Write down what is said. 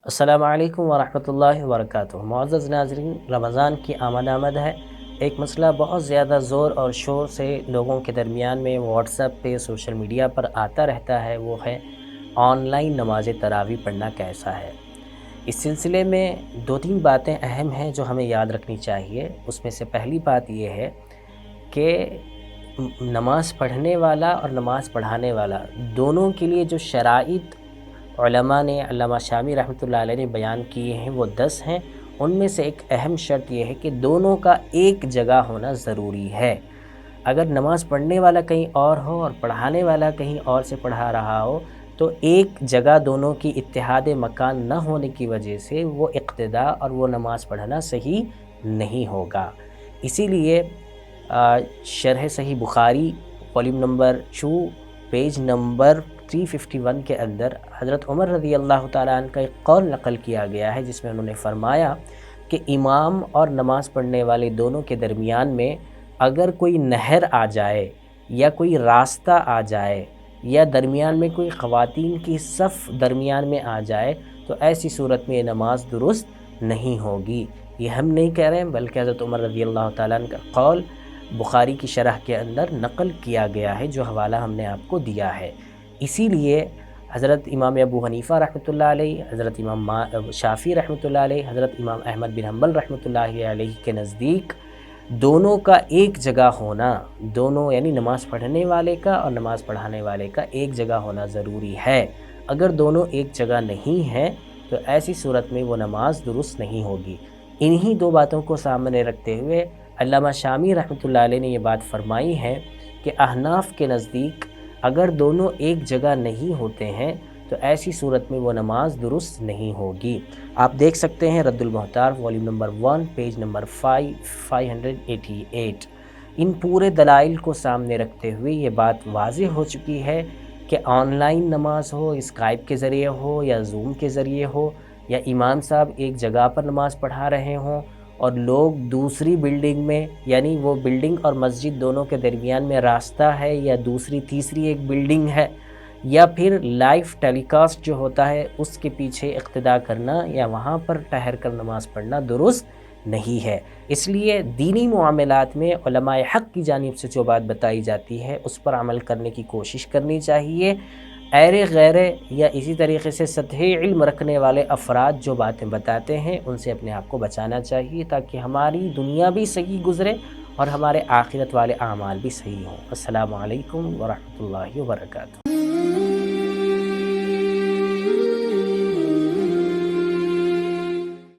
السلام علیکم ورحمۃ اللہ وبرکاتہ۔ معزز ناظرین، رمضان کی آمد ہے۔ ایک مسئلہ بہت زیادہ زور اور شور سے لوگوں کے درمیان میں واٹس ایپ پہ، سوشل میڈیا پر آتا رہتا ہے، وہ ہے آن لائن نماز تراویح پڑھنا کیسا ہے۔ اس سلسلے میں دو تین باتیں اہم ہیں جو ہمیں یاد رکھنی چاہیے۔ اس میں سے پہلی بات یہ ہے کہ نماز پڑھنے والا اور نماز پڑھانے والا دونوں کے لیے جو شرائط علماء نے، علامہ شامی رحمۃ اللہ علیہ نے بیان کیے ہیں وہ 10 ہیں۔ ان میں سے ایک اہم شرط یہ ہے کہ دونوں کا ایک جگہ ہونا ضروری ہے۔ اگر نماز پڑھنے والا کہیں اور ہو اور پڑھانے والا کہیں اور سے پڑھا رہا ہو تو ایک جگہ دونوں کی اتحاد مکان نہ ہونے کی وجہ سے وہ اقتداء اور وہ نماز پڑھنا صحیح نہیں ہوگا۔ اسی لیے شرح صحیح بخاری والیوم نمبر 2 پیج نمبر 351 کے اندر حضرت عمر رضی اللہ تعالیٰ عنہ کا ایک قول نقل کیا گیا ہے، جس میں انہوں نے فرمایا کہ امام اور نماز پڑھنے والے دونوں کے درمیان میں اگر کوئی نہر آ جائے یا کوئی راستہ آ جائے یا درمیان میں کوئی خواتین کی صف درمیان میں آ جائے تو ایسی صورت میں یہ نماز درست نہیں ہوگی۔ یہ ہم نہیں کہہ رہے ہیں، بلکہ حضرت عمر رضی اللہ تعالیٰ عنہ کا قول بخاری کی شرح کے اندر نقل کیا گیا ہے، جو حوالہ ہم نے آپ کو دیا ہے۔ اسی لیے حضرت امام ابو حنیفہ رحمۃ اللہ علیہ، حضرت امام شافعی رحمۃ اللہ علیہ، حضرت امام احمد بن حنبل رحمۃ اللہ علیہ کے نزدیک دونوں کا ایک جگہ ہونا، دونوں یعنی نماز پڑھنے والے کا اور نماز پڑھانے والے کا ایک جگہ ہونا ضروری ہے۔ اگر دونوں ایک جگہ نہیں ہیں تو ایسی صورت میں وہ نماز درست نہیں ہوگی۔ انہی دو باتوں کو سامنے رکھتے ہوئے علامہ شامی رحمۃ اللہ علیہ نے یہ بات فرمائی ہے کہ احناف کے نزدیک اگر دونوں ایک جگہ نہیں ہوتے ہیں تو ایسی صورت میں وہ نماز درست نہیں ہوگی۔ آپ دیکھ سکتے ہیں رد المحتار والیوم نمبر 1 پیج نمبر 588۔ ان پورے دلائل کو سامنے رکھتے ہوئے یہ بات واضح ہو چکی ہے کہ آن لائن نماز ہو، اسکائپ کے ذریعے ہو یا زوم کے ذریعے ہو، یا امام صاحب ایک جگہ پر نماز پڑھا رہے ہوں اور لوگ دوسری بلڈنگ میں، یعنی وہ بلڈنگ اور مسجد دونوں کے درمیان میں راستہ ہے یا دوسری تیسری ایک بلڈنگ ہے، یا پھر لائیو ٹیلی کاسٹ جو ہوتا ہے اس کے پیچھے اقتداء کرنا یا وہاں پر ٹھہر کر نماز پڑھنا درست نہیں ہے۔ اس لیے دینی معاملات میں علماء حق کی جانب سے جو بات بتائی جاتی ہے اس پر عمل کرنے کی کوشش کرنی چاہیے۔ ایرے غیرے یا اسی طریقے سے سطحی علم رکھنے والے افراد جو باتیں بتاتے ہیں ان سے اپنے آپ کو بچانا چاہیے، تاکہ ہماری دنیا بھی صحیح گزرے اور ہمارے آخرت والے اعمال بھی صحیح ہوں۔ السلام علیکم ورحمۃ اللہ وبرکاتہ۔